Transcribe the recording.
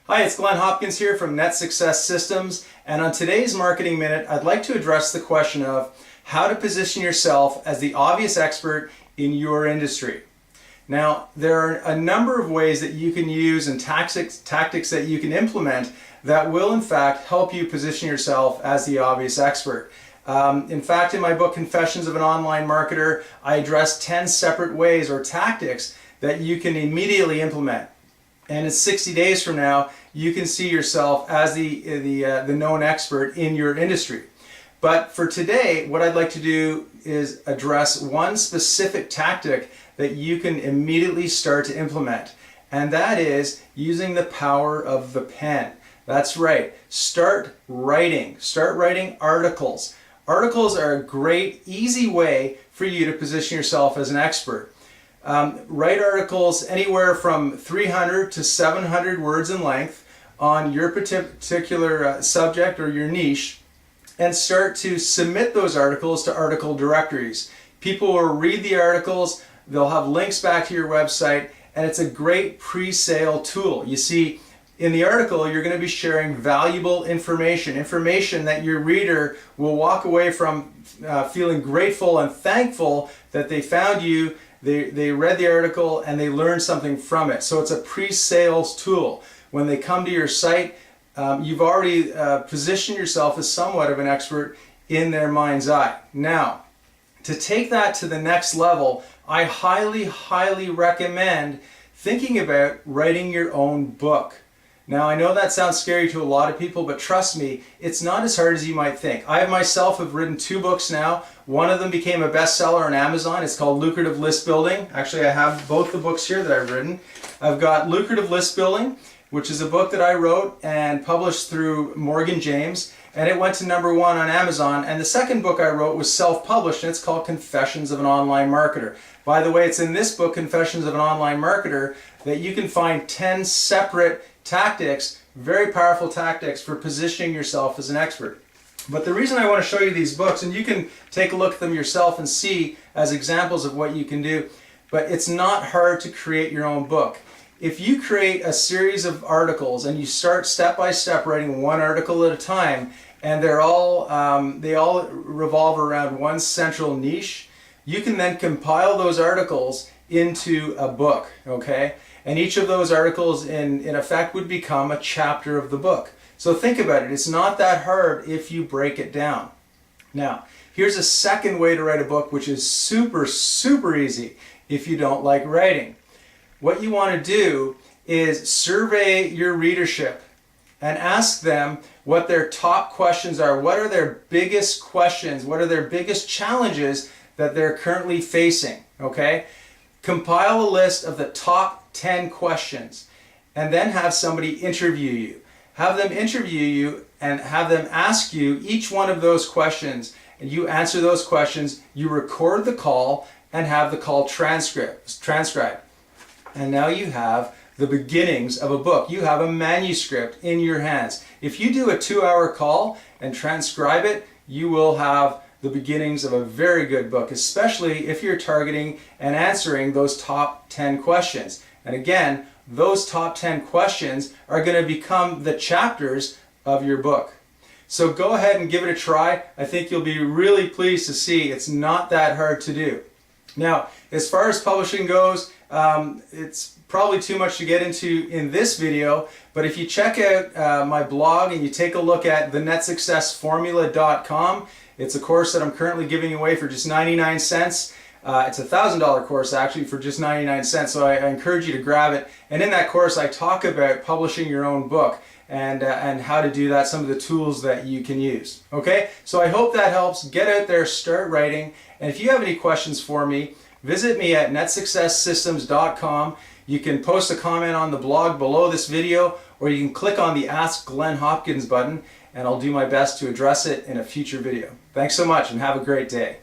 Hi, it's Glen Hopkins here from Net Success Systems, and on today's Marketing Minute, I'd like to address the question of how to position yourself as the obvious expert in your industry. Now, there are a number of ways that you can use and tactics that you can implement that will in fact help you position yourself as the obvious expert. In fact, in my book, Confessions of an Online Marketer, I address 10 separate ways or tactics that you can immediately implement. And in 60 days from now, you can see yourself as the known expert in your industry. But for today, what I'd like to do is address one specific tactic that you can immediately start to implement. And that is using the power of the pen. That's right. Start writing. Start writing articles. Articles are a great, easy way for you to position yourself as an expert. Write articles anywhere from 300 to 700 words in length on your particular subject or your niche, and start to submit those articles to article directories. People will read the articles, they'll have links back to your website, and it's a great pre-sale tool. You see, in the article, you're going to be sharing valuable information that your reader will walk away from feeling grateful and thankful that they found you. They read the article and they learned something from it. So it's a pre-sales tool. When they come to your site, you've already positioned yourself as somewhat of an expert in their mind's eye. Now, to take that to the next level, I highly recommend thinking about writing your own book. Now, I know that sounds scary to a lot of people, but trust me, it's not as hard as you might think. I myself have written 2 books now. One of them became a bestseller on Amazon. It's called Lucrative List Building. Actually, I have both the books here that I've written. I've got Lucrative List Building, which is a book that I wrote and published through Morgan James, and it went to #1 on Amazon. And the second book I wrote was self-published, and it's called Confessions of an Online Marketer. By the way, it's in this book, Confessions of an Online Marketer, that you can find 10 separate tactics, very powerful tactics for positioning yourself as an expert. But the reason I want to show you these books, and you can take a look at them yourself and see as examples of what you can do, but it's not hard to create your own book. If you create a series of articles and you start step by step writing one article at a time, and they all revolve around one central niche, you can then compile those articles into a book, okay? And each of those articles in effect would become a chapter of the book. So think about it. It's not that hard if you break it down. Now, here's a second way to write a book, which is super easy if you don't like writing. What you want to do is survey your readership and ask them what their top questions are. What are their biggest questions? What are their biggest challenges that they're currently facing? Okay? Compile a list of the top 10 questions and then have somebody interview you. Have them interview you and have them ask you each one of those questions, and you answer those questions, you record the call and have the call transcribed. And now you have the beginnings of a book. You have a manuscript in your hands. If you do a 2-hour call and transcribe it, you will have the beginnings of a very good book, especially if you're targeting and answering those top 10 questions. And again, those top 10 questions are going to become the chapters of your book. So go ahead and give it a try. I think you'll be really pleased to see it's not that hard to do. Now, as far as publishing goes, it's probably too much to get into in this video, but if you check out my blog and you take a look at thenetsuccessformula.com, it's a course that I'm currently giving away for just 99 cents. It's a $1,000 course actually for just 99 cents, so I encourage you to grab it. And in that course I talk about publishing your own book and how to do that, some of the tools that you can use. Okay, so I hope that helps. Get out there, start writing, and if you have any questions for me, visit me at netsuccesssystems.com. You can post a comment on the blog below this video, or you can click on the Ask Glen Hopkins button, and I'll do my best to address it in a future video. Thanks so much and have a great day.